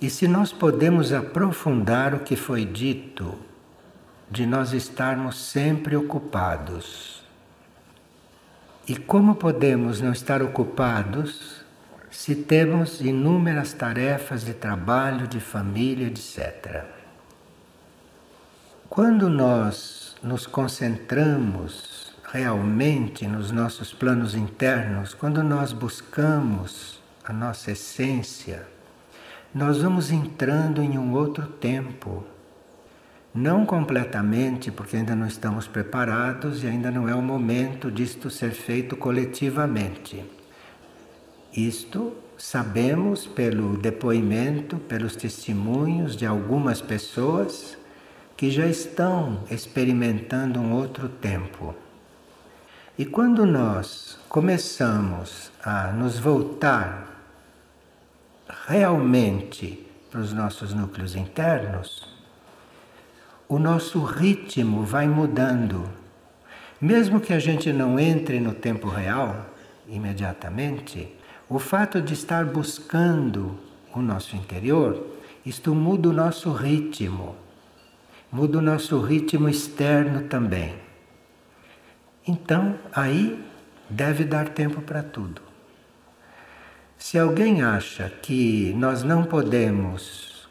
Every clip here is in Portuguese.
E se nós podemos aprofundar o que foi dito, de nós estarmos sempre ocupados. E como podemos não estar ocupados se temos inúmeras tarefas de trabalho, de família, etc. Quando nós nos concentramos realmente nos nossos planos internos, quando nós buscamos a nossa essência, nós vamos entrando em um outro tempo. Não completamente, porque ainda não estamos preparados e ainda não é o momento disto ser feito coletivamente. Isto sabemos pelo depoimento, pelos testemunhos de algumas pessoas que já estão experimentando um outro tempo. E quando nós começamos a nos voltar realmente para os nossos núcleos internos, o nosso ritmo vai mudando. Mesmo que a gente não entre no tempo real imediatamente, o fato de estar buscando o nosso interior, isto muda o nosso ritmo. Muda o nosso ritmo externo também. Então, aí deve dar tempo para tudo. Se alguém acha que nós não podemos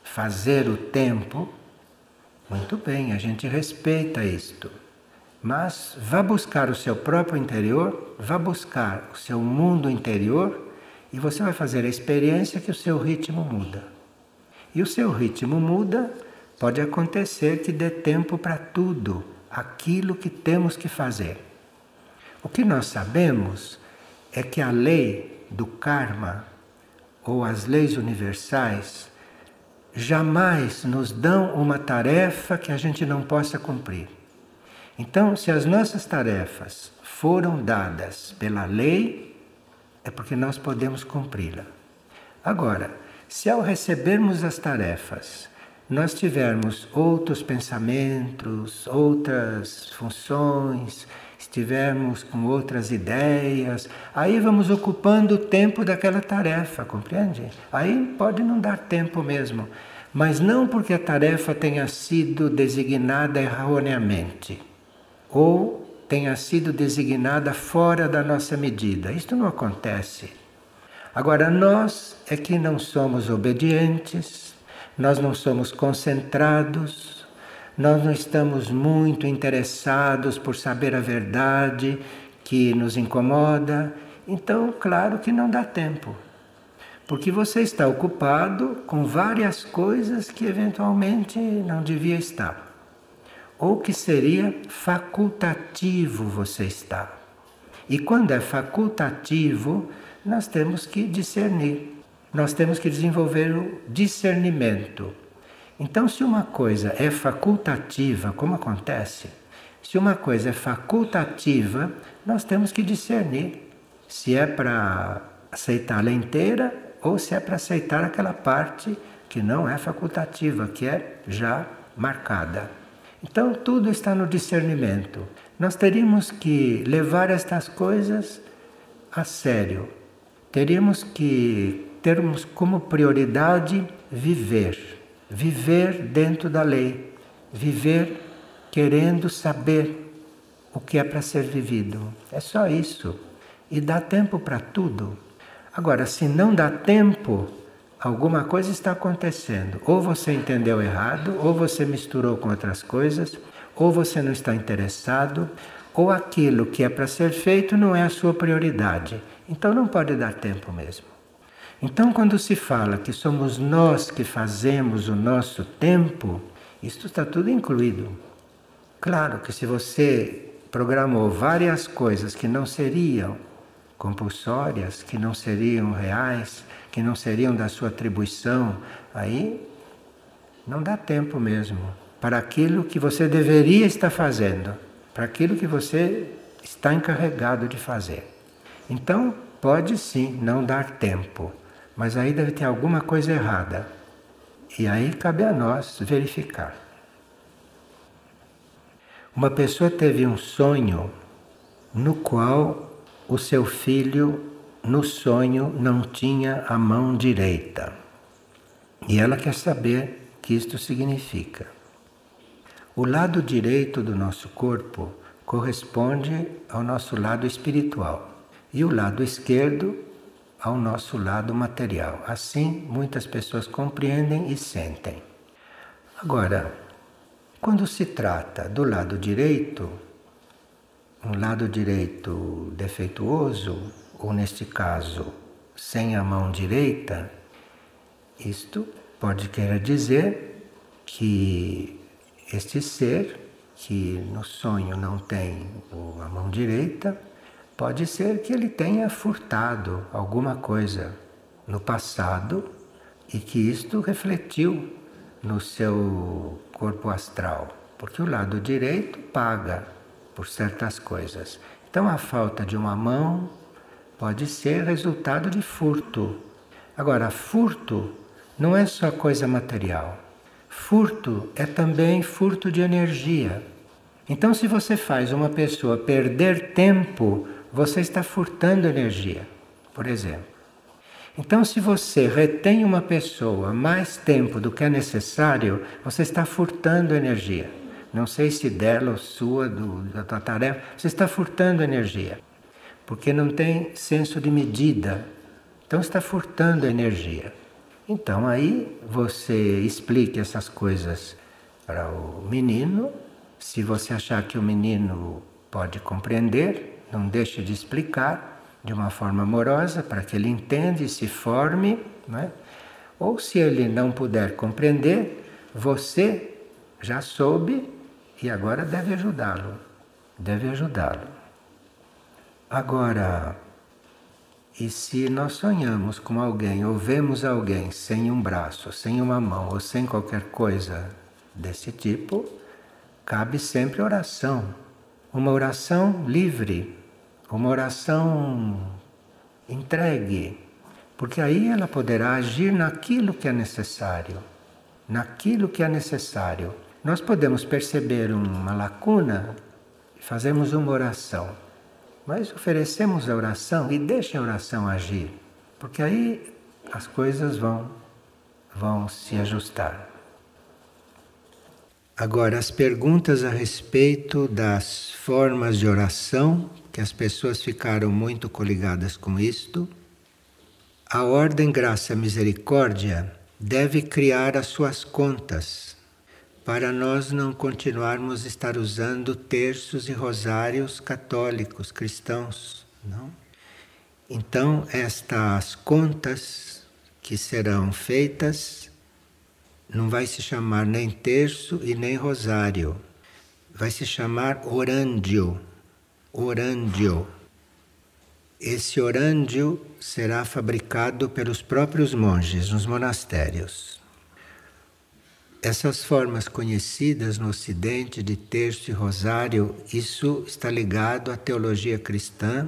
fazer o tempo, muito bem, a gente respeita isto. Mas vá buscar o seu próprio interior, vá buscar o seu mundo interior e você vai fazer a experiência que o seu ritmo muda. E o seu ritmo muda, pode acontecer que dê tempo para tudo aquilo que temos que fazer. O que nós sabemos é que a lei do karma ou as leis universais jamais nos dão uma tarefa que a gente não possa cumprir. Então, se as nossas tarefas foram dadas pela lei, é porque nós podemos cumpri-la. Agora, se ao recebermos as tarefas, nós tivermos outros pensamentos, outras funções, estivermos com outras ideias, aí vamos ocupando o tempo daquela tarefa, compreende? Aí pode não dar tempo mesmo, mas não porque a tarefa tenha sido designada erroneamente, ou tenha sido designada fora da nossa medida. Isto não acontece. Agora, nós é que não somos obedientes, nós não somos concentrados, nós não estamos muito interessados por saber a verdade que nos incomoda. Então, claro que não dá tempo. Porque você está ocupado com várias coisas que eventualmente não devia estar. Ou que seria facultativo você estar. E quando é facultativo, nós temos que discernir. Nós temos que desenvolver o discernimento. Então, se uma coisa é facultativa, como acontece? Se uma coisa é facultativa, nós temos que discernir se é para aceitá-la inteira ou se é para aceitar aquela parte que não é facultativa, que é já marcada. Então, tudo está no discernimento. Nós teríamos que levar estas coisas a sério. Teríamos que termos como prioridade viver. Viver dentro da lei. Viver querendo saber o que é para ser vivido. É só isso. E dá tempo para tudo. Agora, se não dá tempo, alguma coisa está acontecendo. Ou você entendeu errado, ou você misturou com outras coisas, ou você não está interessado, ou aquilo que é para ser feito não é a sua prioridade. Então não pode dar tempo mesmo. Então, quando se fala que somos nós que fazemos o nosso tempo, isto está tudo incluído. Claro que se você programou várias coisas que não seriam compulsórias, que não seriam reais, que não seriam da sua atribuição, aí não dá tempo mesmo para aquilo que você deveria estar fazendo, para aquilo que você está encarregado de fazer. Então, pode sim não dar tempo, mas aí deve ter alguma coisa errada. E aí cabe a nós verificar. Uma pessoa teve um sonho no qual o seu filho, no sonho, não tinha a mão direita. E ela quer saber o que isto significa. O lado direito do nosso corpo corresponde ao nosso lado espiritual e o lado esquerdo ao nosso lado material. Assim, muitas pessoas compreendem e sentem. Agora, quando se trata do lado direito, um lado direito defeituoso, ou neste caso, sem a mão direita, isto pode querer dizer que este ser, que no sonho não tem a mão direita, pode ser que ele tenha furtado alguma coisa no passado e que isto refletiu no seu corpo astral, porque o lado direito paga por certas coisas. Então a falta de uma mão pode ser resultado de furto. Agora, furto não é só coisa material. Furto é também furto de energia. Então, se você faz uma pessoa perder tempo, você está furtando energia, por exemplo. Então, se você retém uma pessoa mais tempo do que é necessário, você está furtando energia. Não sei se dela ou sua, da tua tarefa, você está furtando energia. Porque não tem senso de medida. Então, está furtando energia. Então, aí você explique essas coisas para o menino. Se você achar que o menino pode compreender, não deixe de explicar de uma forma amorosa para que ele entenda e se forme, né? Ou se ele não puder compreender, você já soube e agora deve ajudá-lo. Deve ajudá-lo. Agora, e se nós sonhamos com alguém ou vemos alguém sem um braço, sem uma mão ou sem qualquer coisa desse tipo, cabe sempre oração. Uma oração livre, uma oração entregue, porque aí ela poderá agir naquilo que é necessário. Naquilo que é necessário. Nós podemos perceber uma lacuna e fazemos uma oração. Mas oferecemos a oração e deixa a oração agir, porque aí as coisas vão se ajustar. Agora, as perguntas a respeito das formas de oração, que as pessoas ficaram muito coligadas com isto. A Ordem Graça e Misericórdia deve criar as suas contas, para nós não continuarmos a estar usando terços e rosários católicos, cristãos, não? Então, estas contas que serão feitas não vai se chamar nem terço e nem rosário. Vai se chamar orândio. Orândio. Esse orândio será fabricado pelos próprios monges nos monastérios. Essas formas conhecidas no Ocidente de terço e rosário, isso está ligado à teologia cristã,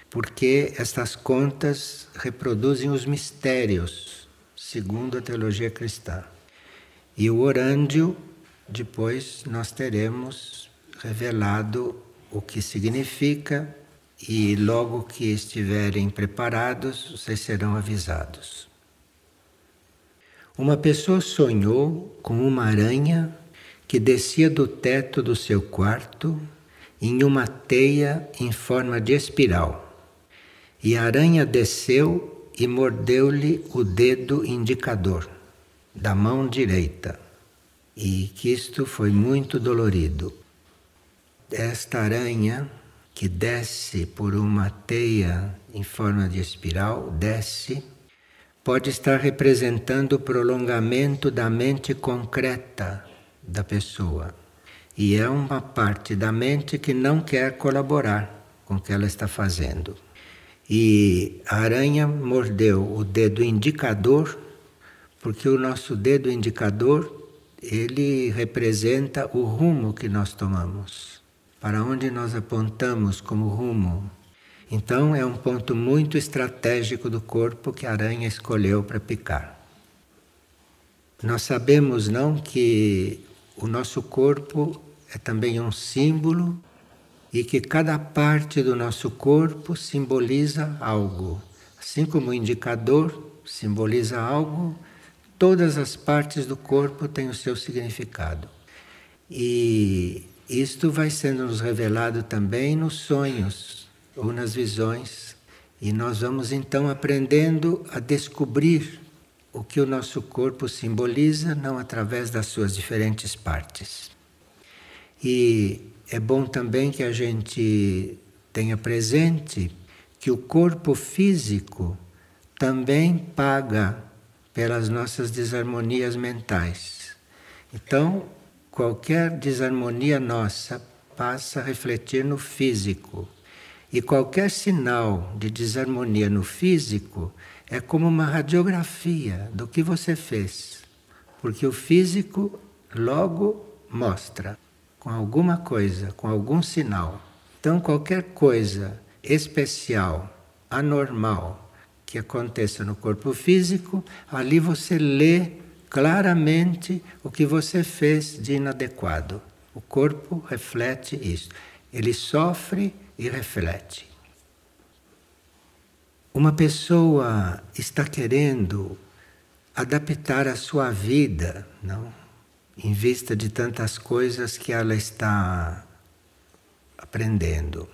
porque estas contas reproduzem os mistérios, segundo a teologia cristã. E o orândio, depois nós teremos revelado o que significa e logo que estiverem preparados, vocês serão avisados. Uma pessoa sonhou com uma aranha que descia do teto do seu quarto em uma teia em forma de espiral. E a aranha desceu e mordeu-lhe o dedo indicador da mão direita, e que isto foi muito dolorido. Esta aranha que desce por uma teia em forma de espiral, pode estar representando o prolongamento da mente concreta da pessoa. E é uma parte da mente que não quer colaborar com o que ela está fazendo. E a aranha mordeu o dedo indicador, porque o nosso dedo indicador, ele representa o rumo que nós tomamos, para onde nós apontamos como rumo. Então é um ponto muito estratégico do corpo que a aranha escolheu para picar. Nós sabemos, não, que o nosso corpo é também um símbolo e que cada parte do nosso corpo simboliza algo. Assim como o indicador simboliza algo, todas as partes do corpo têm o seu significado. E isto vai sendo nos revelado também nos sonhos ou nas visões. E nós vamos então aprendendo a descobrir o que o nosso corpo simboliza, não através das suas diferentes partes. E é bom também que a gente tenha presente que o corpo físico também paga pelas nossas desarmonias mentais. Então, qualquer desarmonia nossa passa a refletir no físico. E qualquer sinal de desarmonia no físico é como uma radiografia do que você fez. Porque o físico logo mostra, com alguma coisa, com algum sinal. Então, qualquer coisa especial, anormal, que aconteça no corpo físico, ali você lê claramente o que você fez de inadequado. O corpo reflete isso. Ele sofre e reflete. Uma pessoa está querendo adaptar a sua vida, não? Em vista de tantas coisas que ela está aprendendo.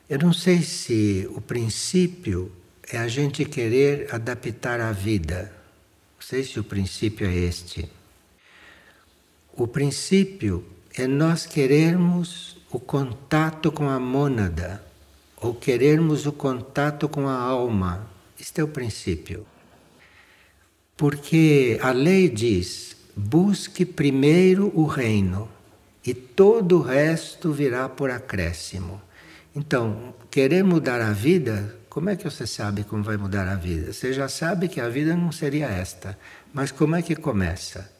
Eu não sei se o princípio é a gente querer adaptar a vida. Não sei se o princípio é este. O princípio é nós querermos o contato com a mônada, ou querermos o contato com a alma. Este é o princípio. Porque a lei diz, busque primeiro o reino, e todo o resto virá por acréscimo. Então, querer mudar a vida, como é que você sabe como vai mudar a vida? Você já sabe que a vida não seria esta, mas como é que começa?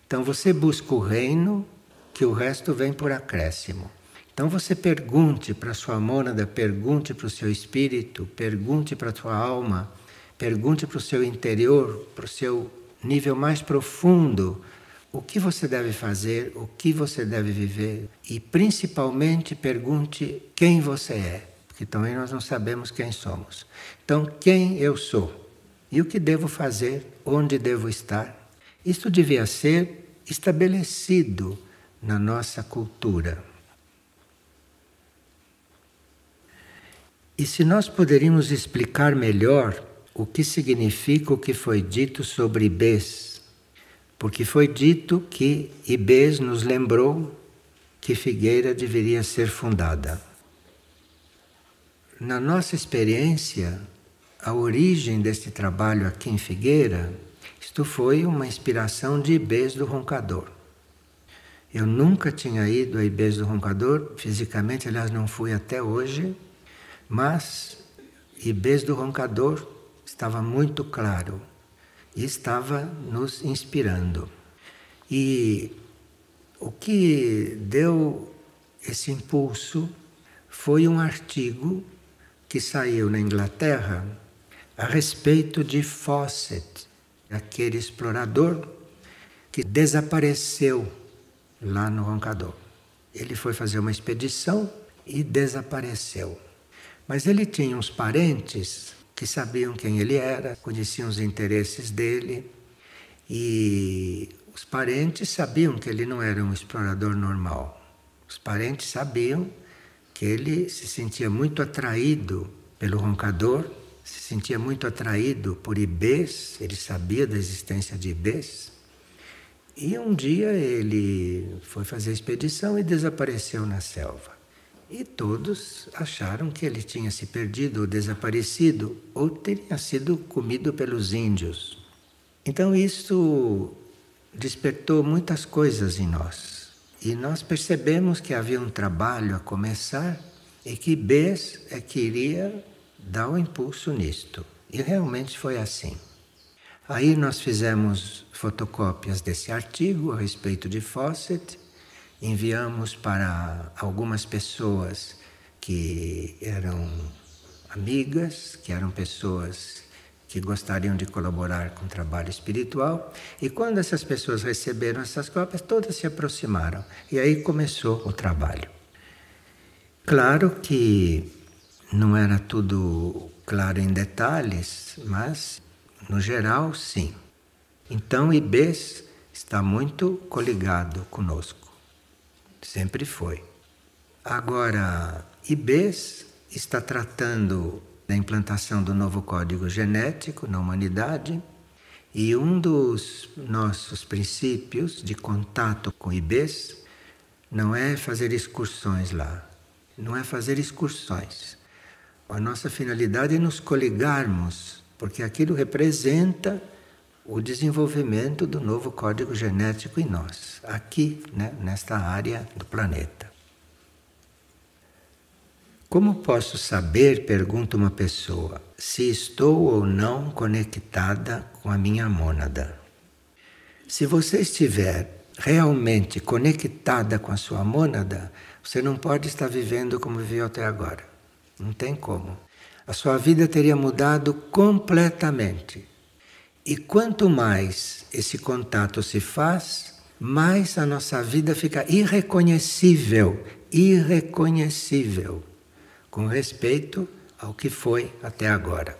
Então você busca o reino, que o resto vem por acréscimo. Então você pergunte para a sua mônada, pergunte para o seu espírito, pergunte para a sua alma, pergunte para o seu interior, para o seu nível mais profundo, o que você deve fazer, o que você deve viver. E principalmente pergunte quem você é, porque também nós não sabemos quem somos. Então, quem eu sou? E o que devo fazer? Onde devo estar? Isso devia ser estabelecido na nossa cultura. E se nós poderíamos explicar melhor o que significa o que foi dito sobre Ibês, porque foi dito que Ibês nos lembrou que Figueira deveria ser fundada. Na nossa experiência, a origem deste trabalho aqui em Figueira, isto foi uma inspiração de Ibês do Roncador. Eu nunca tinha ido a Ibês do Roncador, fisicamente, aliás, não fui até hoje, mas Ibês do Roncador estava muito claro e estava nos inspirando. E o que deu esse impulso foi um artigo que saiu na Inglaterra a respeito de Fawcett, aquele explorador que desapareceu lá no Roncador. Ele foi fazer uma expedição e desapareceu. Mas ele tinha uns parentes que sabiam quem ele era, conheciam os interesses dele, e os parentes sabiam que ele não era um explorador normal. Os parentes sabiam que ele se sentia muito atraído pelo Roncador, se sentia muito atraído por Ibês, ele sabia da existência de Ibês. E um dia ele foi fazer a expedição e desapareceu na selva. E todos acharam que ele tinha se perdido ou desaparecido, ou teria sido comido pelos índios. Então isso despertou muitas coisas em nós. E nós percebemos que havia um trabalho a começar e que Ibês é que iria dar o impulso nisto. E realmente foi assim. Aí nós fizemos fotocópias desse artigo a respeito de Fawcett, enviamos para algumas pessoas que eram amigas, que eram pessoas que gostariam de colaborar com o trabalho espiritual. E quando essas pessoas receberam essas cópias, todas se aproximaram. E aí começou o trabalho. Claro que não era tudo claro em detalhes, mas no geral, sim. Então, IBES está muito coligado conosco. Sempre foi. Agora, IBES está tratando da implantação do novo código genético na humanidade, e um dos nossos princípios de contato com IBES não é fazer excursões lá. Não é fazer excursões. A nossa finalidade é nos coligarmos, porque aquilo representa o desenvolvimento do novo código genético em nós, aqui, né, nesta área do planeta. Como posso saber, pergunta uma pessoa, se estou ou não conectada com a minha mônada? Se você estiver realmente conectada com a sua mônada, você não pode estar vivendo como viveu até agora. Não tem como. A sua vida teria mudado completamente. E quanto mais esse contato se faz, mais a nossa vida fica irreconhecível, irreconhecível, com respeito ao que foi até agora.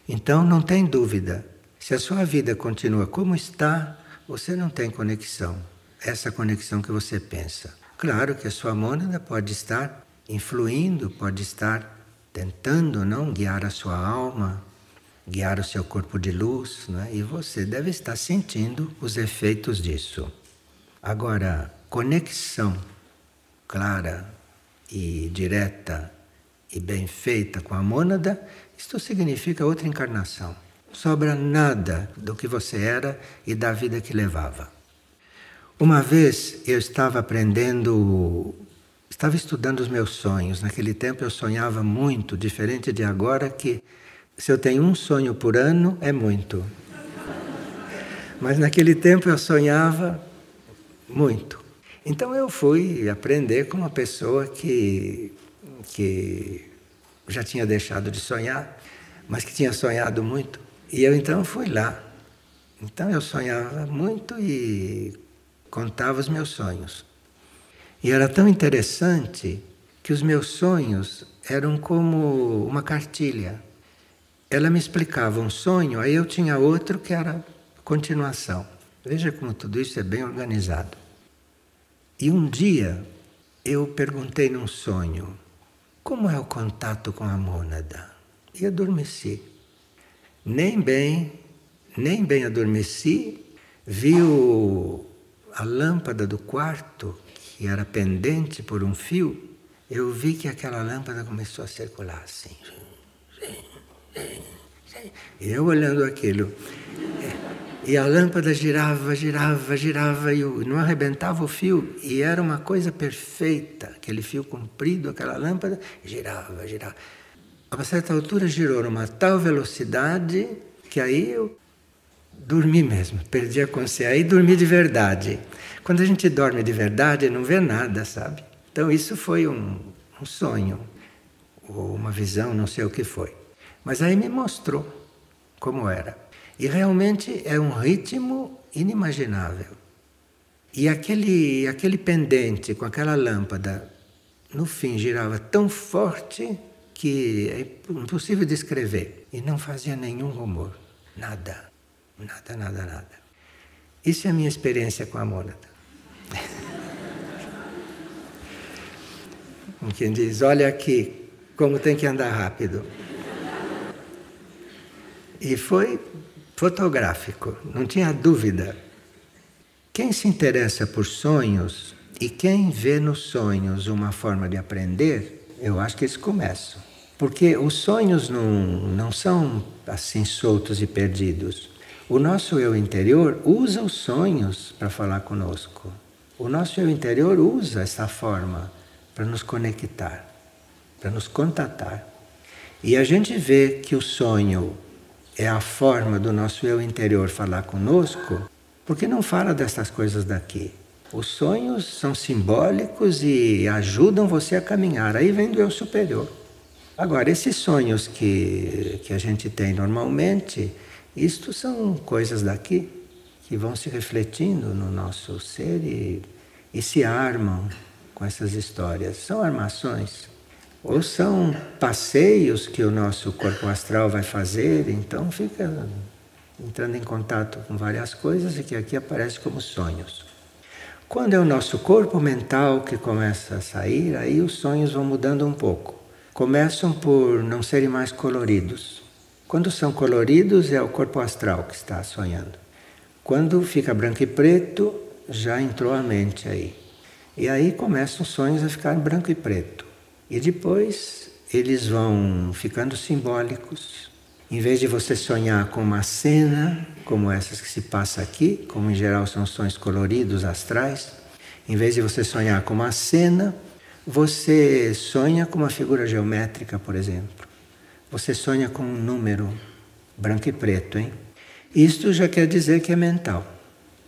Então não tem dúvida, se a sua vida continua como está, você não tem conexão, essa conexão que você pensa. Claro que a sua mônada pode estar influindo, pode estar tentando não guiar a sua alma, guiar o seu corpo de luz, né? E você deve estar sentindo os efeitos disso. Agora, conexão clara e direta e bem feita com a mônada, isto significa outra encarnação. Sobra nada do que você era e da vida que levava. Uma vez eu estava estudando os meus sonhos. Naquele tempo eu sonhava muito, diferente de agora, que se eu tenho um sonho por ano é muito. Mas naquele tempo eu sonhava muito. Então eu fui aprender com uma pessoa que já tinha deixado de sonhar, mas que tinha sonhado muito. E eu então fui lá. Então eu sonhava muito e contava os meus sonhos. E era tão interessante que os meus sonhos eram como uma cartilha. Ela me explicava um sonho, aí eu tinha outro que era continuação. Veja como tudo isso é bem organizado. E um dia eu perguntei num sonho, como é o contato com a mônada? E adormeci. Nem bem adormeci, vi a lâmpada do quarto, que era pendente por um fio, eu vi que aquela lâmpada começou a circular assim. E eu olhando aquilo. E a lâmpada girava e não arrebentava o fio. E era uma coisa perfeita. Aquele fio comprido, aquela lâmpada, girava. A uma certa altura girou numa tal velocidade que aí eu dormi mesmo. Perdi a consciência. Aí dormi de verdade. Quando a gente dorme de verdade, não vê nada, sabe? Então isso foi um sonho. Ou uma visão, não sei o que foi. Mas aí me mostrou como era. E realmente é um ritmo inimaginável. E aquele pendente com aquela lâmpada, no fim girava tão forte que é impossível descrever. E não fazia nenhum rumor. Nada. Isso é a minha experiência com a mônada. Como quem diz, olha aqui como tem que andar rápido. E foi fotográfico, não tinha dúvida. Quem se interessa por sonhos e quem vê nos sonhos uma forma de aprender, eu acho que eles começam. Porque os sonhos não são assim soltos e perdidos. O nosso eu interior usa os sonhos para falar conosco. O nosso eu interior usa essa forma para nos conectar, para nos contatar. E a gente vê que o sonho é a forma do nosso eu interior falar conosco, porque não fala dessas coisas daqui. Os sonhos são simbólicos e ajudam você a caminhar. Aí vem do eu superior. Agora, esses sonhos que a gente tem normalmente, isto são coisas daqui que vão se refletindo no nosso ser e se armam com essas histórias. São armações. Ou são passeios que o nosso corpo astral vai fazer, então fica entrando em contato com várias coisas e que aqui aparece como sonhos. Quando é o nosso corpo mental que começa a sair, aí os sonhos vão mudando um pouco. Começam por não serem mais coloridos. Quando são coloridos, é o corpo astral que está sonhando. Quando fica branco e preto, já entrou a mente aí. E aí começam os sonhos a ficar branco e preto. E depois eles vão ficando simbólicos. Em vez de você sonhar com uma cena, como essas que se passa aqui, como em geral são sonhos coloridos, astrais, em vez de você sonhar com uma cena, você sonha com uma figura geométrica, por exemplo. Você sonha com um número branco e preto, hein? Isto já quer dizer que é mental.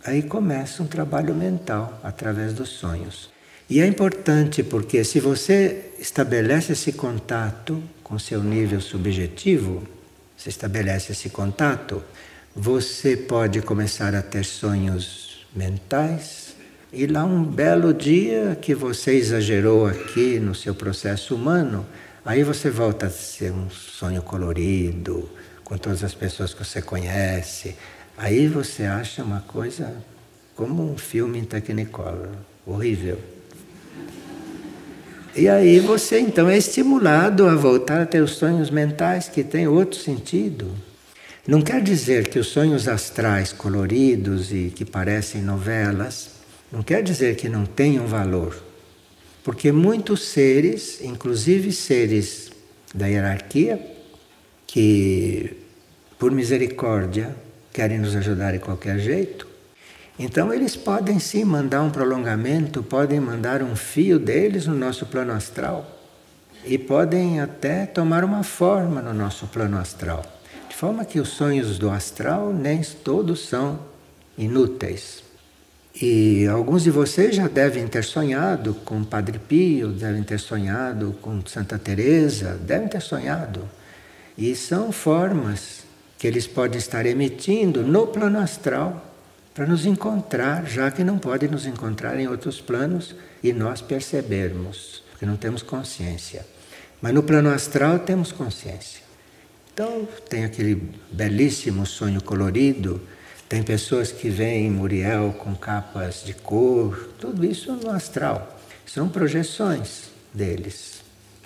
Aí começa um trabalho mental através dos sonhos. E é importante porque se você estabelece esse contato com seu nível subjetivo, você estabelece esse contato, você pode começar a ter sonhos mentais e lá um belo dia que você exagerou aqui no seu processo humano, aí você volta a ser um sonho colorido, com todas as pessoas que você conhece. Aí você acha uma coisa como um filme em Technicolor, horrível. E aí você então é estimulado a voltar a ter os sonhos mentais que têm outro sentido. Não quer dizer que os sonhos astrais coloridos e que parecem novelas, não quer dizer que não tenham valor. Porque muitos seres, inclusive seres da hierarquia, que por misericórdia querem nos ajudar de qualquer jeito, então eles podem sim mandar um prolongamento, podem mandar um fio deles no nosso plano astral e podem até tomar uma forma no nosso plano astral. De forma que os sonhos do astral nem todos são inúteis. E alguns de vocês já devem ter sonhado com Padre Pio, devem ter sonhado com Santa Teresa, devem ter sonhado. E são formas que eles podem estar emitindo no plano astral para nos encontrar, já que não podem nos encontrar em outros planos e nós percebermos, porque não temos consciência. Mas no plano astral temos consciência. Então tem aquele belíssimo sonho colorido, tem pessoas que veem Muriel com capas de cor, tudo isso no astral. São projeções deles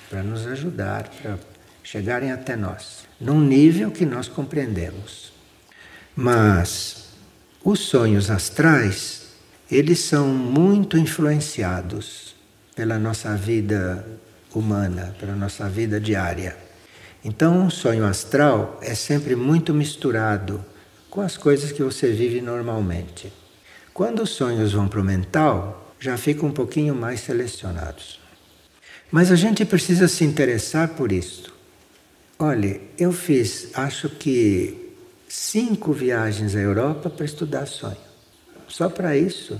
para nos ajudar, para chegarem até nós, num nível que nós compreendemos. Mas os sonhos astrais, eles são muito influenciados pela nossa vida humana, pela nossa vida diária. Então, um sonho astral é sempre muito misturado com as coisas que você vive normalmente. Quando os sonhos vão para o mental, já ficam um pouquinho mais selecionados. Mas a gente precisa se interessar por isso. Olha, eu fiz, acho que 5 viagens à Europa para estudar sonho. Só para isso.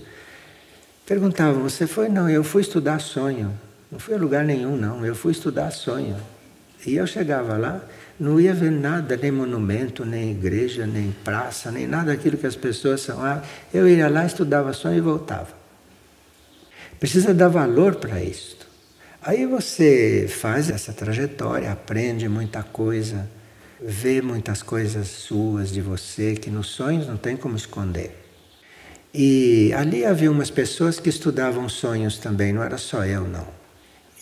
Perguntavam, você foi? Não, eu fui estudar sonho. Não fui a lugar nenhum, não. Eu fui estudar sonho. E eu chegava lá, não ia ver nada, nem monumento, nem igreja, nem praça, nem nada daquilo que as pessoas são. Eu ia lá, estudava sonho e voltava. Precisa dar valor para isso. Aí você faz essa trajetória, aprende muita coisa, vê muitas coisas suas de você que nos sonhos não tem como esconder. E ali havia umas pessoas que estudavam sonhos também, não era só eu não.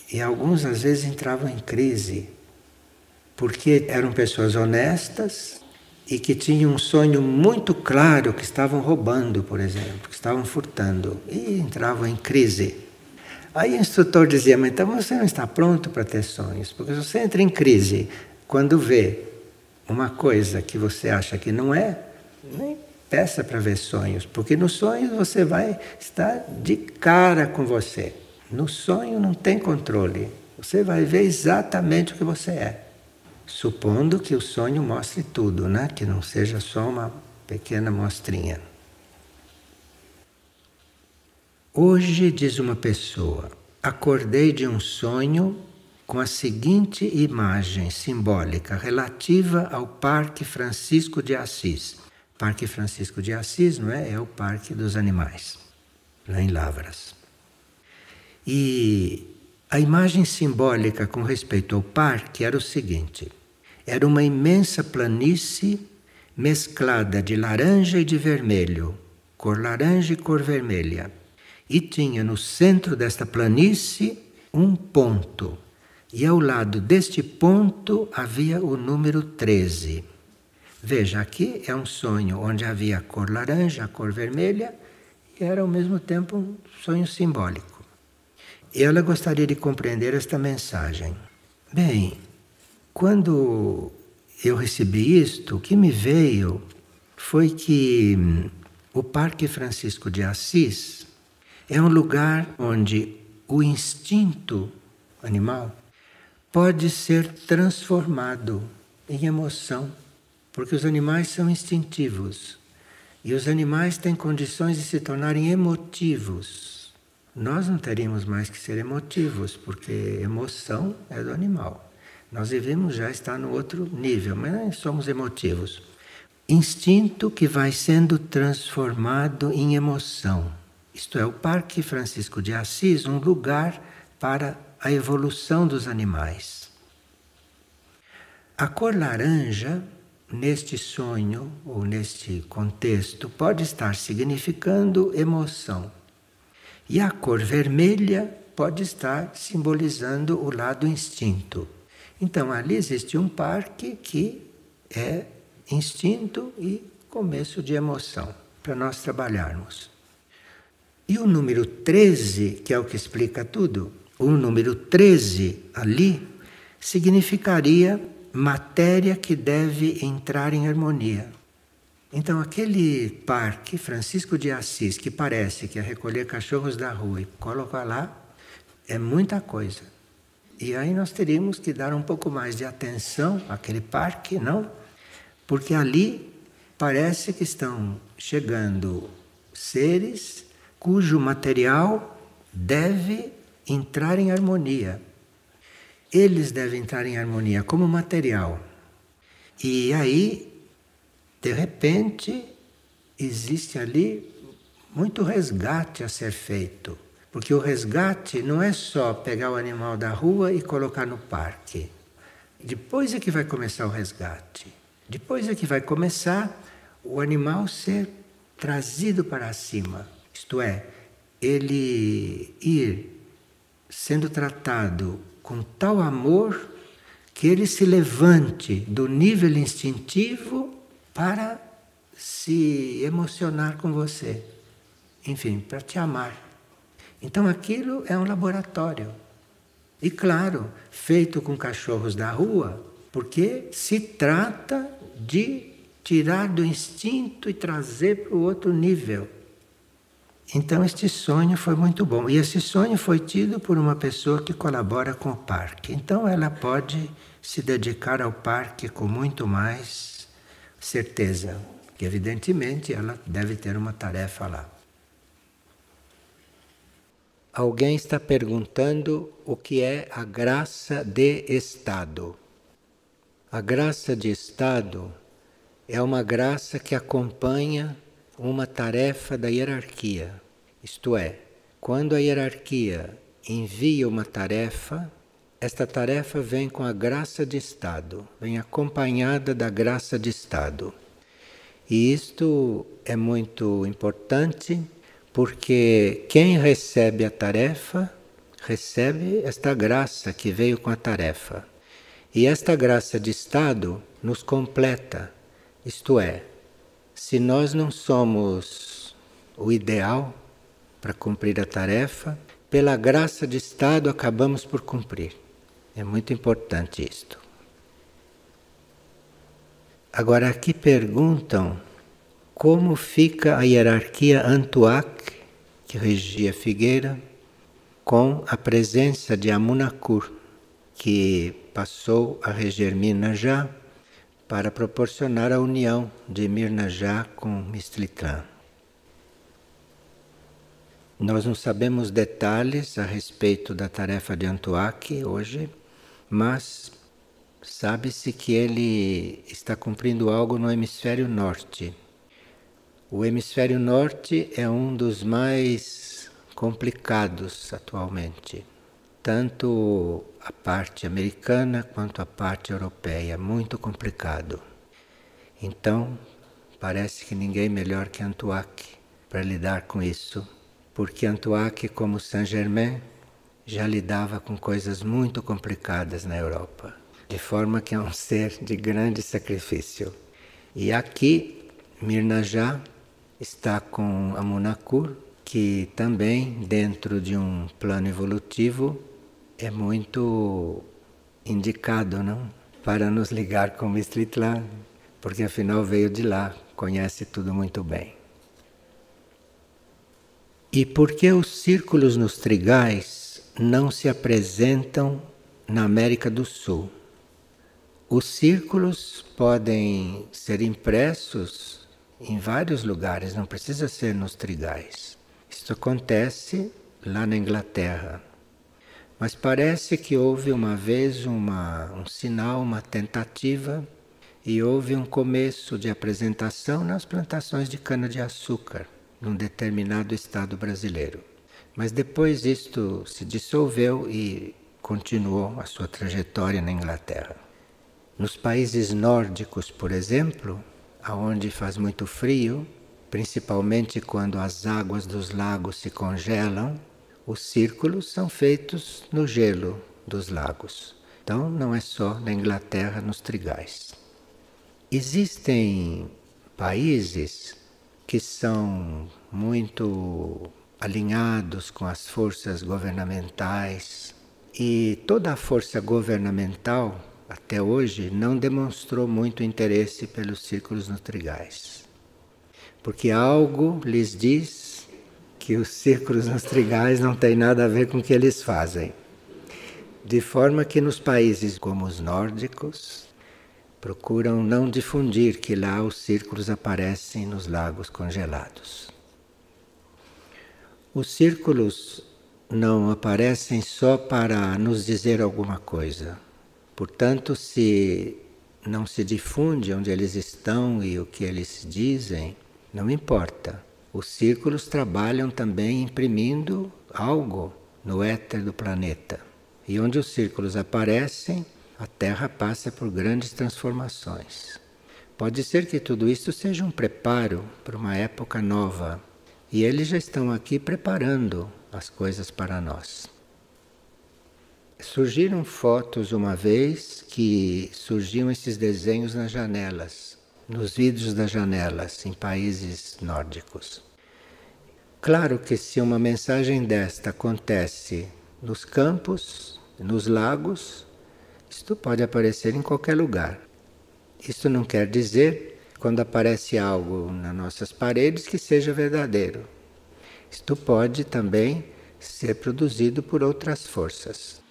E alguns às vezes entravam em crise, porque eram pessoas honestas e que tinham um sonho muito claro que estavam roubando, por exemplo, que estavam furtando, e entravam em crise. Aí o instrutor dizia, mas então você não está pronto para ter sonhos, porque se você entra em crise quando vê uma coisa que você acha que não é, nem peça para ver sonhos, porque nos sonhos você vai estar de cara com você. No sonho não tem controle, você vai ver exatamente o que você é. Supondo que o sonho mostre tudo, né? Que não seja só uma pequena mostrinha. Hoje, diz uma pessoa, acordei de um sonho com a seguinte imagem simbólica relativa ao Parque Francisco de Assis. Parque Francisco de Assis, não é? É o Parque dos Animais, lá em Lavras. E a imagem simbólica com respeito ao parque era o seguinte: era uma imensa planície mesclada de laranja e de vermelho, cor laranja e cor vermelha. E tinha no centro desta planície um ponto. E ao lado deste ponto havia o número 13. Veja, aqui é um sonho onde havia a cor laranja, a cor vermelha, e era ao mesmo tempo um sonho simbólico. E ela gostaria de compreender esta mensagem. Bem, quando eu recebi isto, o que me veio foi que o Parque Francisco de Assis é um lugar onde o instinto animal pode ser transformado em emoção, porque os animais são instintivos e os animais têm condições de se tornarem emotivos. Nós não teríamos mais que ser emotivos, porque emoção é do animal. Nós devemos já estar no outro nível, mas somos emotivos. Instinto que vai sendo transformado em emoção. Isto é, o Parque Francisco de Assis, um lugar para a evolução dos animais. A cor laranja, neste sonho ou neste contexto, pode estar significando emoção. E a cor vermelha pode estar simbolizando o lado instinto. Então, ali existe um parque que é instinto e começo de emoção, para nós trabalharmos. E o número 13, que é o que explica tudo, o número 13 ali significaria matéria que deve entrar em harmonia. Então, aquele parque Francisco de Assis, que parece que é recolher cachorros da rua e colocar lá, é muita coisa. E aí nós teríamos que dar um pouco mais de atenção àquele parque, não? Porque ali parece que estão chegando seres cujo material deve entrar em harmonia. Eles devem entrar em harmonia como material. E aí, de repente, existe ali muito resgate a ser feito. Porque o resgate não é só pegar o animal da rua e colocar no parque. Depois é que vai começar o resgate. Depois é que vai começar o animal ser trazido para cima. Isto é, ele ir sendo tratado com tal amor que ele se levante do nível instintivo para se emocionar com você. Enfim, para te amar. Então aquilo é um laboratório. E claro, feito com cachorros da rua, porque se trata de tirar do instinto e trazer para o outro nível. Então este sonho foi muito bom. E esse sonho foi tido por uma pessoa que colabora com o parque. Então ela pode se dedicar ao parque com muito mais certeza. Que evidentemente ela deve ter uma tarefa lá. Alguém está perguntando o que é a graça de estado. A graça de estado é uma graça que acompanha uma tarefa da hierarquia. Isto é, quando a hierarquia envia uma tarefa, esta tarefa vem com a graça de estado, vem acompanhada da graça de estado. E isto é muito importante, porque quem recebe a tarefa, recebe esta graça que veio com a tarefa. E esta graça de estado nos completa. Isto é, se nós não somos o ideal para cumprir a tarefa, pela graça de estado acabamos por cumprir. É muito importante isto. Agora aqui perguntam como fica a hierarquia Antuak, que regia Figueira, com a presença de Amunakur, que passou a reger Mirnajá para proporcionar a união de Mirnajá com Mistritlan. Nós não sabemos detalhes a respeito da tarefa de Antuak hoje, mas sabe-se que ele está cumprindo algo no hemisfério norte. O hemisfério norte é um dos mais complicados atualmente. Tanto a parte americana quanto a parte europeia, muito complicado. Então, parece que ninguém melhor que Antoine para lidar com isso, porque Antoine, como Saint-Germain, já lidava com coisas muito complicadas na Europa, de forma que é um ser de grande sacrifício. E aqui, Myrna já está com Amunakur, que também, dentro de um plano evolutivo, é muito indicado, não? Para nos ligar com Mistritlan, porque afinal veio de lá, conhece tudo muito bem. E por que os círculos nos trigais não se apresentam na América do Sul? Os círculos podem ser impressos em vários lugares, não precisa ser nos trigais. Isso acontece lá na Inglaterra. Mas parece que houve uma vez um sinal, uma tentativa, e houve um começo de apresentação nas plantações de cana-de-açúcar, num determinado estado brasileiro. Mas depois isto se dissolveu e continuou a sua trajetória na Inglaterra. Nos países nórdicos, por exemplo, aonde faz muito frio, principalmente quando as águas dos lagos se congelam, os círculos são feitos no gelo dos lagos. Então não é só na Inglaterra, nos trigais. Existem países que são muito alinhados com as forças governamentais e toda a força governamental até hoje não demonstrou muito interesse pelos círculos nos trigais. Porque algo lhes diz que os círculos nos trigais não têm nada a ver com o que eles fazem. De forma que nos países como os nórdicos, procuram não difundir que lá os círculos aparecem nos lagos congelados. Os círculos não aparecem só para nos dizer alguma coisa. Portanto, se não se difunde onde eles estão e o que eles dizem, não importa. Os círculos trabalham também imprimindo algo no éter do planeta. E onde os círculos aparecem, a Terra passa por grandes transformações. Pode ser que tudo isso seja um preparo para uma época nova. E eles já estão aqui preparando as coisas para nós. Surgiram fotos uma vez que surgiam esses desenhos nas janelas, nos vidros das janelas, em países nórdicos. Claro que se uma mensagem desta acontece nos campos, nos lagos, isto pode aparecer em qualquer lugar. Isto não quer dizer, quando aparece algo nas nossas paredes, que seja verdadeiro. Isto pode também ser produzido por outras forças.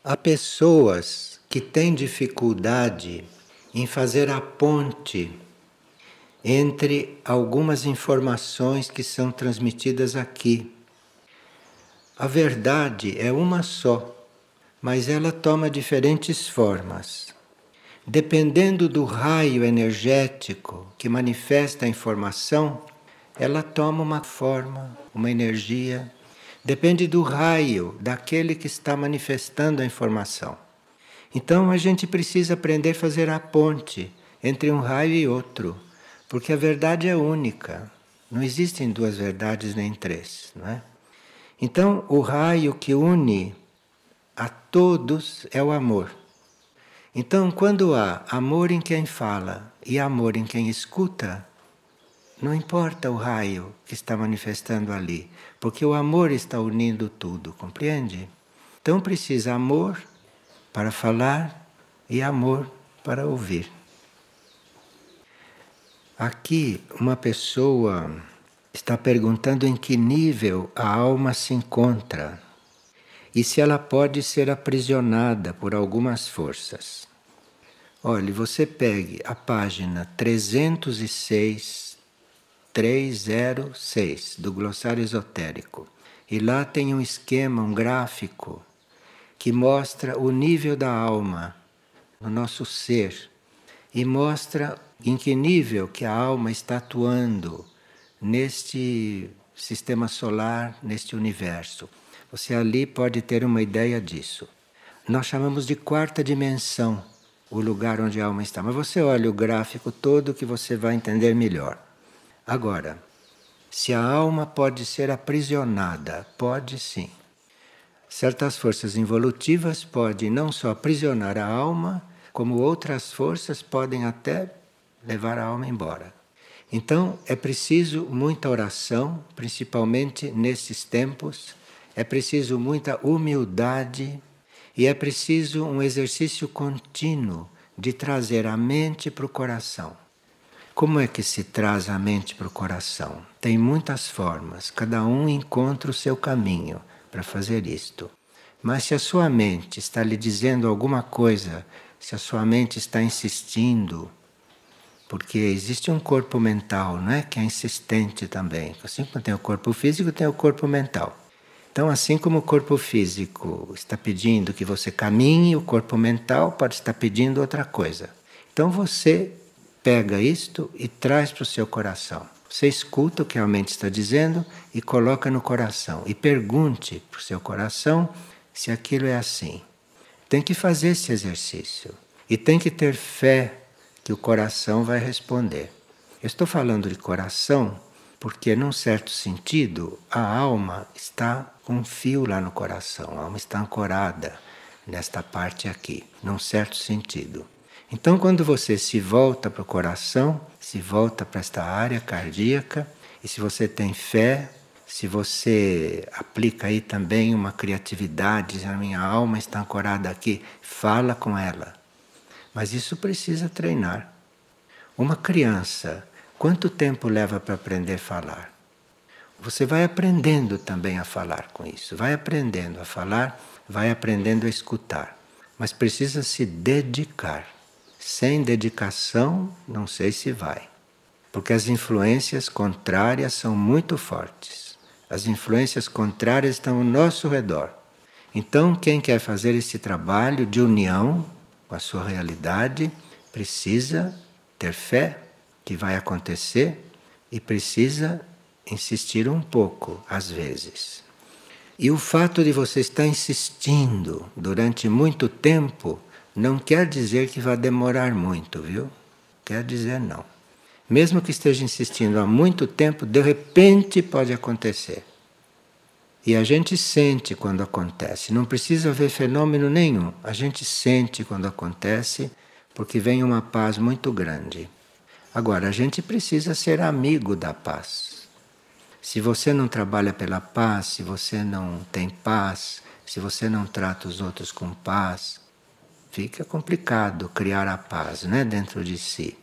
Há pessoas que têm dificuldade em fazer a ponte entre algumas informações que são transmitidas aqui. A verdade é uma só, mas ela toma diferentes formas. Dependendo do raio energético que manifesta a informação, ela toma uma forma, uma energia. Depende do raio daquele que está manifestando a informação. Então a gente precisa aprender a fazer a ponte entre um raio e outro, porque a verdade é única. Não existem duas verdades nem três, não é? Então o raio que une a todos é o amor. Então quando há amor em quem fala e amor em quem escuta, não importa o raio que está manifestando ali, porque o amor está unindo tudo, compreende? Então precisa amor para falar e amor para ouvir. Aqui uma pessoa está perguntando em que nível a alma se encontra e se ela pode ser aprisionada por algumas forças. Olhe, você pegue a página 306 do glossário esotérico. E lá tem um esquema, um gráfico, que mostra o nível da alma no nosso ser. E mostra em que nível que a alma está atuando neste sistema solar, neste universo. Você ali pode ter uma ideia disso. Nós chamamos de quarta dimensão. o lugar onde a alma está. Mas você olha o gráfico todo que você vai entender melhor. Agora, se a alma pode ser aprisionada, pode sim. Certas forças involutivas podem não só aprisionar a alma, como outras forças podem até levar a alma embora. Então é preciso muita oração, principalmente nesses tempos, é preciso muita humildade e é preciso um exercício contínuo de trazer a mente para o coração. Como é que se traz a mente para o coração? Tem muitas formas, cada um encontra o seu caminho para fazer isto. Mas se a sua mente está lhe dizendo alguma coisa, se a sua mente está insistindo, porque existe um corpo mental, não é? Que é insistente também. Assim como tem o corpo físico, tem o corpo mental. Então, assim como o corpo físico está pedindo que você caminhe, o corpo mental pode estar pedindo outra coisa. Então você pega isto e traz para o seu coração. Você escuta o que a mente está dizendo e coloca no coração. E pergunte para o seu coração se aquilo é assim. Tem que fazer esse exercício. E tem que ter fé que o coração vai responder. Eu estou falando de coração porque, num certo sentido, a alma está com um fio lá no coração. A alma está ancorada nesta parte aqui, num certo sentido. Então, quando você se volta para o coração, se volta para esta área cardíaca, e se você tem fé, se você aplica aí também uma criatividade, diz, a minha alma está ancorada aqui, fala com ela. Mas isso precisa treinar. Uma criança, quanto tempo leva para aprender a falar? Você vai aprendendo também a falar com isso, vai aprendendo a falar, vai aprendendo a escutar, mas precisa se dedicar. Sem dedicação, não sei se vai, porque as influências contrárias são muito fortes. As influências contrárias estão ao nosso redor. Então, quem quer fazer esse trabalho de união com a sua realidade, precisa ter fé que vai acontecer e precisa insistir um pouco, às vezes. E o fato de você estar insistindo durante muito tempo não quer dizer que vai demorar muito, viu? Quer dizer não. Mesmo que esteja insistindo há muito tempo, de repente pode acontecer. E a gente sente quando acontece, não precisa haver fenômeno nenhum. A gente sente quando acontece, porque vem uma paz muito grande. Agora, a gente precisa ser amigo da paz. Se você não trabalha pela paz, se você não tem paz, se você não trata os outros com paz, fica complicado criar a paz, né, dentro de si.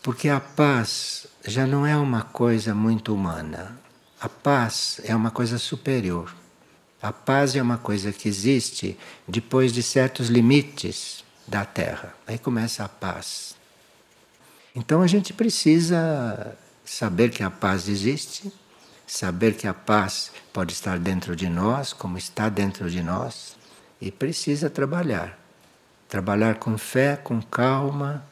Porque a paz já não é uma coisa muito humana. A paz é uma coisa superior. A paz é uma coisa que existe depois de certos limites da Terra. Aí começa a paz. Então a gente precisa saber que a paz existe, saber que a paz pode estar dentro de nós, como está dentro de nós, e precisa trabalhar. Trabalhar com fé, com calma,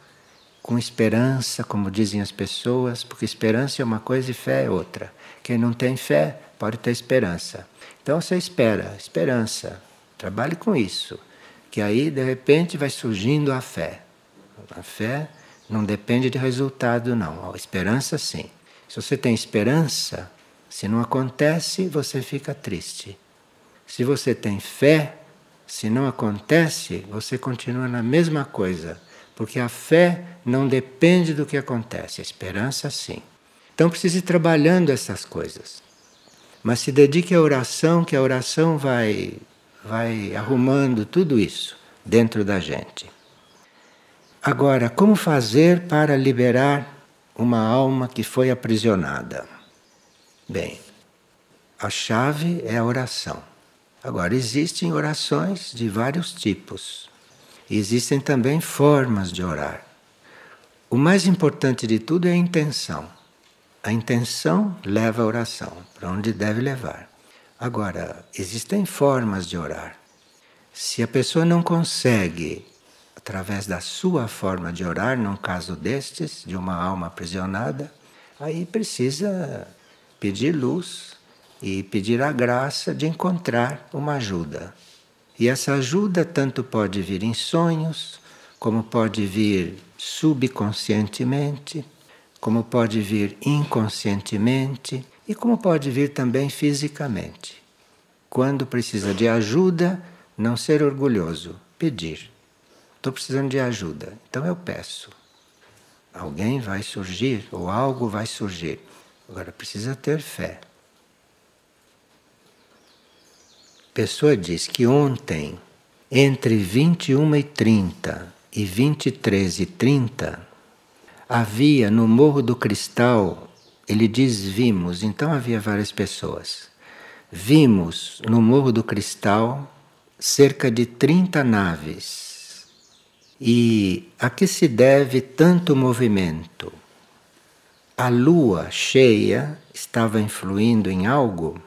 com esperança, como dizem as pessoas, porque esperança é uma coisa e fé é outra. Quem não tem fé pode ter esperança. Então você espera, esperança. Trabalhe com isso, que aí de repente vai surgindo a fé. A fé não depende de resultado não, a esperança sim. Se você tem esperança, se não acontece, você fica triste. Se você tem fé, se não acontece, você continua na mesma coisa. Porque a fé não depende do que acontece, a esperança sim. Então precisa ir trabalhando essas coisas. Mas se dedique à oração, que a oração vai arrumando tudo isso dentro da gente. Agora, como fazer para liberar uma alma que foi aprisionada? Bem, a chave é a oração. Agora, existem orações de vários tipos. Existem também formas de orar. O mais importante de tudo é a intenção. A intenção leva a oração, para onde deve levar. Agora, existem formas de orar. Se a pessoa não consegue, através da sua forma de orar, num caso destes, de uma alma aprisionada, aí precisa pedir luz e pedir a graça de encontrar uma ajuda. E essa ajuda tanto pode vir em sonhos, como pode vir subconscientemente, como pode vir inconscientemente e como pode vir também fisicamente. Quando precisa de ajuda, não ser orgulhoso, pedir. Estou precisando de ajuda, então eu peço. Alguém vai surgir ou algo vai surgir. Agora precisa ter fé. A pessoa diz que ontem, entre 21h30 e 23h30, havia no Morro do Cristal, ele diz vimos, então havia várias pessoas. Vimos no Morro do Cristal cerca de 30 naves. E a que se deve tanto movimento? A lua cheia estava influindo em algo?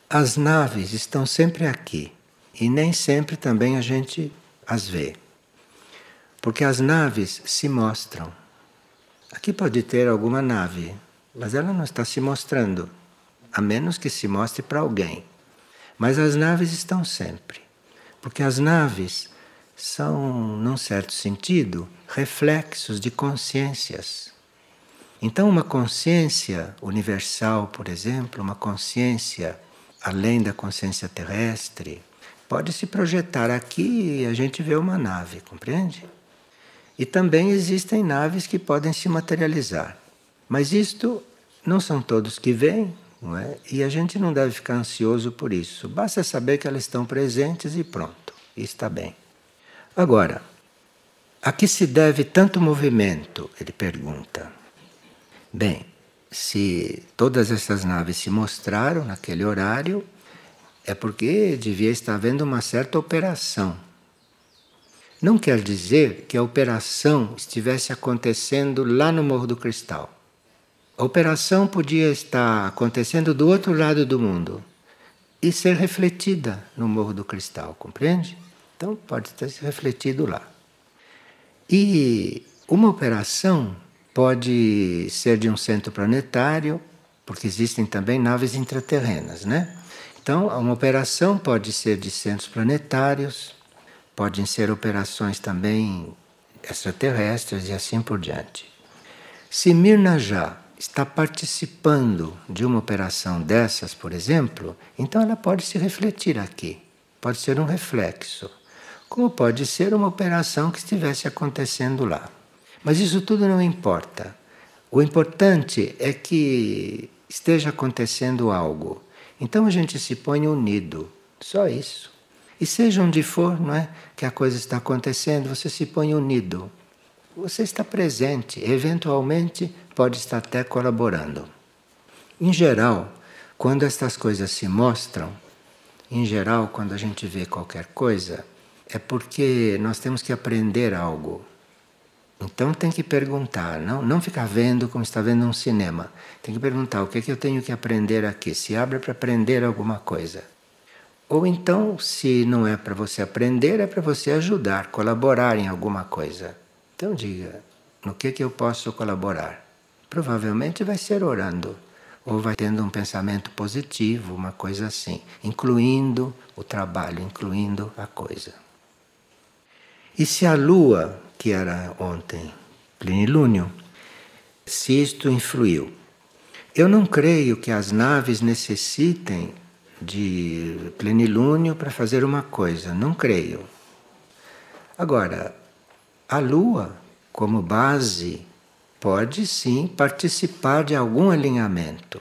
As naves estão sempre aqui e nem sempre também a gente as vê. Porque as naves se mostram. Aqui pode ter alguma nave, mas ela não está se mostrando, a menos que se mostre para alguém. Mas as naves estão sempre, porque as naves são, num certo sentido, reflexos de consciências. Então, uma consciência universal, por exemplo, uma consciência além da consciência terrestre, pode se projetar aqui e a gente vê uma nave, compreende? E também existem naves que podem se materializar. Mas isto não são todos que veem, não é? E a gente não deve ficar ansioso por isso. Basta saber que elas estão presentes e pronto, e está bem. Agora, a que se deve tanto movimento? Ele pergunta. Bem, se todas essas naves se mostraram naquele horário, é porque devia estar havendo uma certa operação. Não quer dizer que a operação estivesse acontecendo lá no Morro do Cristal. A operação podia estar acontecendo do outro lado do mundo e ser refletida no Morro do Cristal, compreende? Então pode ter se refletido lá. E uma operação pode ser de um centro planetário, porque existem também naves intraterrenas, né? Então, uma operação pode ser de centros planetários, podem ser operações também extraterrestres e assim por diante. Se Mirna já está participando de uma operação dessas, por exemplo, então ela pode se refletir aqui, pode ser um reflexo, como pode ser uma operação que estivesse acontecendo lá. Mas isso tudo não importa. O importante é que esteja acontecendo algo. Então a gente se põe unido, só isso. E seja onde for, não é, que a coisa está acontecendo, você se põe unido. Você está presente, eventualmente pode estar até colaborando. Em geral, quando estas coisas se mostram, em geral, quando a gente vê qualquer coisa, é porque nós temos que aprender algo. Então tem que perguntar, não ficar vendo como está vendo um cinema. Tem que perguntar o que é que eu tenho que aprender aqui, se abre para aprender alguma coisa. Ou então, se não é para você aprender, é para você ajudar, colaborar em alguma coisa. Então diga, no que eu posso colaborar? Provavelmente vai ser orando, ou vai tendo um pensamento positivo, uma coisa assim, incluindo o trabalho, incluindo a coisa. E se a lua, que era ontem plenilúnio, se isto influiu? Eu não creio que as naves necessitem de plenilúnio para fazer uma coisa, não creio. Agora, a lua, como base, pode sim participar de algum alinhamento.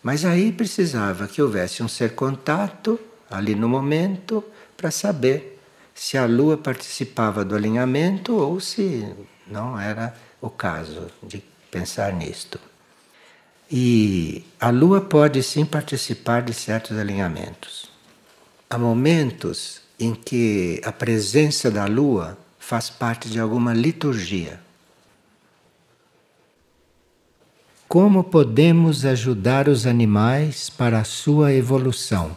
Mas aí precisava que houvesse um ser contato ali no momento para saber se a lua participava do alinhamento ou se não era o caso de pensar nisto. E a lua pode sim participar de certos alinhamentos. Há momentos em que a presença da lua faz parte de alguma liturgia. Como podemos ajudar os animais para a sua evolução?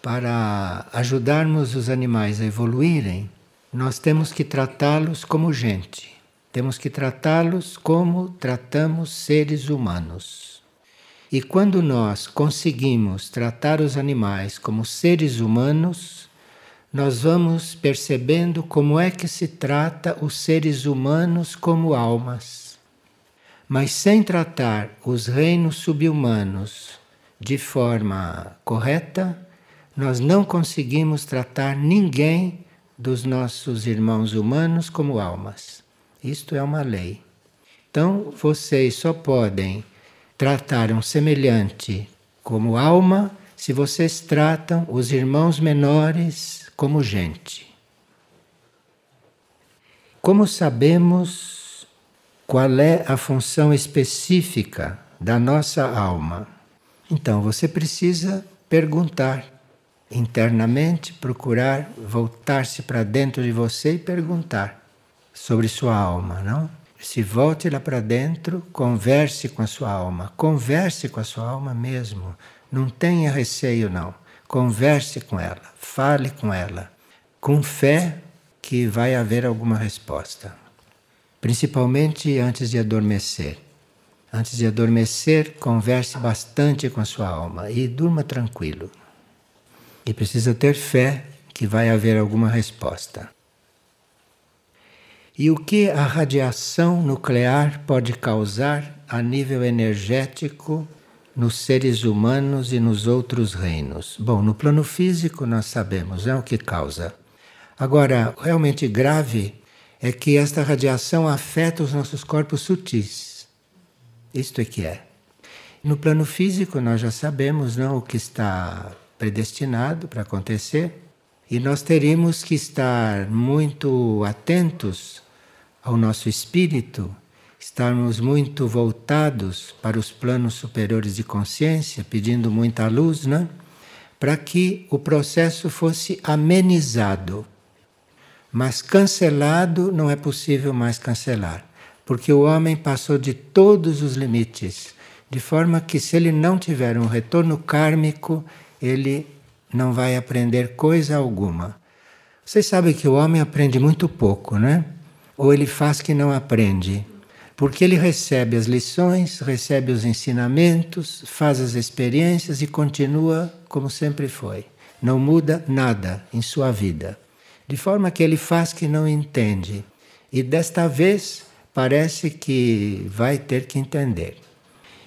Para ajudarmos os animais a evoluírem, nós temos que tratá-los como gente. Temos que tratá-los como tratamos seres humanos. E quando nós conseguimos tratar os animais como seres humanos, nós vamos percebendo como é que se trata os seres humanos como almas. Mas sem tratar os reinos subhumanos de forma correta, nós não conseguimos tratar ninguém dos nossos irmãos humanos como almas. Isto é uma lei. Então, vocês só podem tratar um semelhante como alma se vocês tratam os irmãos menores como gente. Como sabemos qual é a função específica da nossa alma? Então, você precisa perguntar internamente, procurar voltar-se para dentro de você e perguntar sobre sua alma, não? Se volte lá para dentro, converse com a sua alma. Converse com a sua alma mesmo. Não tenha receio, não. Converse com ela, fale com ela, com fé que vai haver alguma resposta. Principalmente antes de adormecer. Antes de adormecer, converse bastante com a sua alma e durma tranquilo. E precisa ter fé que vai haver alguma resposta. E o que a radiação nuclear pode causar a nível energético nos seres humanos e nos outros reinos? Bom, no plano físico nós sabemos, é o que causa. Agora, realmente grave é que esta radiação afeta os nossos corpos sutis. Isto é que é. No plano físico nós já sabemos, não, o que está predestinado para acontecer, e nós teríamos que estar muito atentos ao nosso espírito, estarmos muito voltados para os planos superiores de consciência, pedindo muita luz, né? Para que o processo fosse amenizado. Mas cancelado não é possível mais cancelar, porque o homem passou de todos os limites, de forma que se ele não tiver um retorno kármico, ele não vai aprender coisa alguma. Vocês sabem que o homem aprende muito pouco, né? Ou ele faz que não aprende, porque ele recebe as lições, recebe os ensinamentos, faz as experiências e continua como sempre foi. Não muda nada em sua vida. De forma que ele faz que não entende. E desta vez parece que vai ter que entender.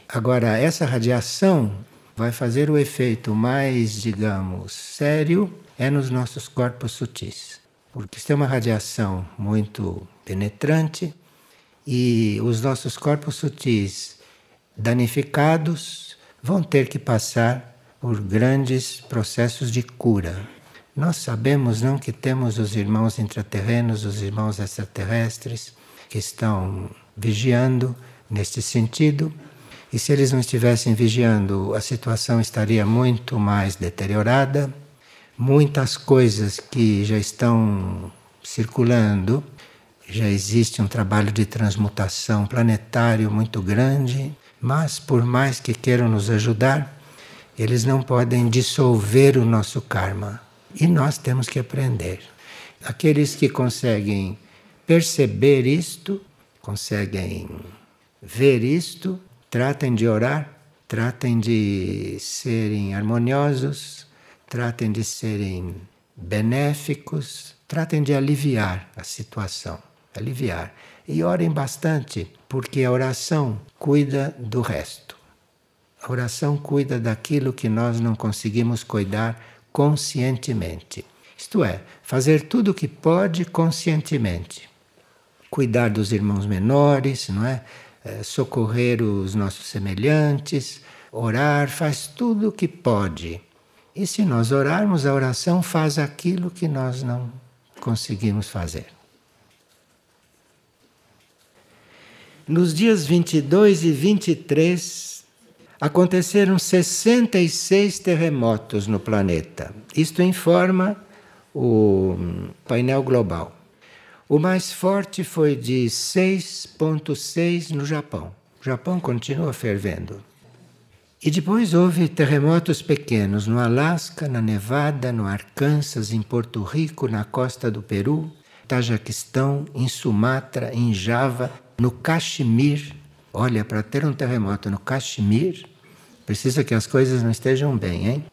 Agora, essa radiação vai fazer o efeito mais, digamos, sério é nos nossos corpos sutis. Porque isso é uma radiação muito penetrante e os nossos corpos sutis danificados vão ter que passar por grandes processos de cura. Nós sabemos, não, que temos os irmãos intraterrenos, os irmãos extraterrestres, que estão vigiando neste sentido. E se eles não estivessem vigiando, a situação estaria muito mais deteriorada. Muitas coisas que já estão circulando, já existe um trabalho de transmutação planetário muito grande, mas por mais que queiram nos ajudar, eles não podem dissolver o nosso karma. E nós temos que aprender. Aqueles que conseguem perceber isto, conseguem ver isto, tratem de orar, tratem de serem harmoniosos, tratem de serem benéficos, tratem de aliviar a situação, aliviar. E orem bastante, porque a oração cuida do resto. A oração cuida daquilo que nós não conseguimos cuidar conscientemente. Isto é, fazer tudo o que pode conscientemente. Cuidar dos irmãos menores, não é? Socorrer os nossos semelhantes, orar, faz tudo o que pode. E se nós orarmos, a oração faz aquilo que nós não conseguimos fazer. Nos dias 22 e 23, aconteceram 66 terremotos no planeta. Isto informa o painel global. O mais forte foi de 6,6 no Japão. O Japão continua fervendo. E depois houve terremotos pequenos no Alasca, na Nevada, no Arkansas, em Porto Rico, na costa do Peru, Tajiquistão, em Sumatra, em Java, no Caxemir. Olha, para ter um terremoto no Caxemir, precisa que as coisas não estejam bem, hein?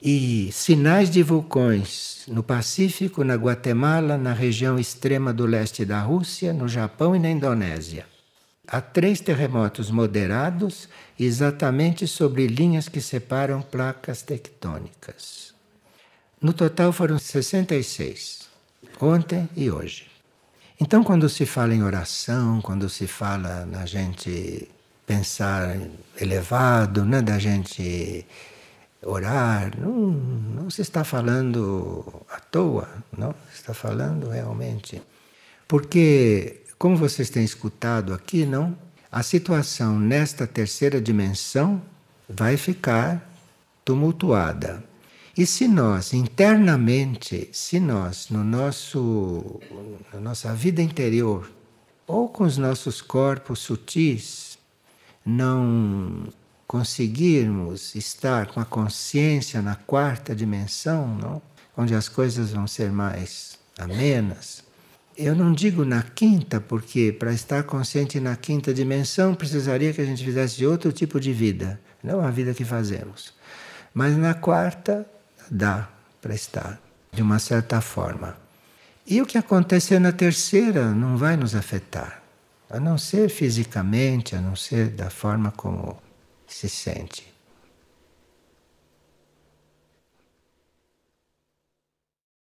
e sinais de vulcões no Pacífico, na Guatemala, na região extrema do leste da Rússia, no Japão e na Indonésia. Há 3 terremotos moderados, exatamente sobre linhas que separam placas tectônicas. No total foram 66, ontem e hoje. Então, quando se fala em oração, quando se fala na gente pensar elevado, né, da gente orar, não se está falando à toa, não, se está falando realmente. Porque, como vocês têm escutado aqui, não, a situação nesta terceira dimensão vai ficar tumultuada. E se nós, internamente, se nós, na nossa vida interior, ou com os nossos corpos sutis, não conseguirmos estar com a consciência na 4ª dimensão, não? Onde as coisas vão ser mais amenas. Eu não digo na 5ª, porque para estar consciente na 5ª dimensão precisaria que a gente fizesse outro tipo de vida, não a vida que fazemos. Mas na 4ª dá para estar, de uma certa forma. E o que acontecer na 3ª não vai nos afetar, a não ser fisicamente, a não ser da forma como se sente.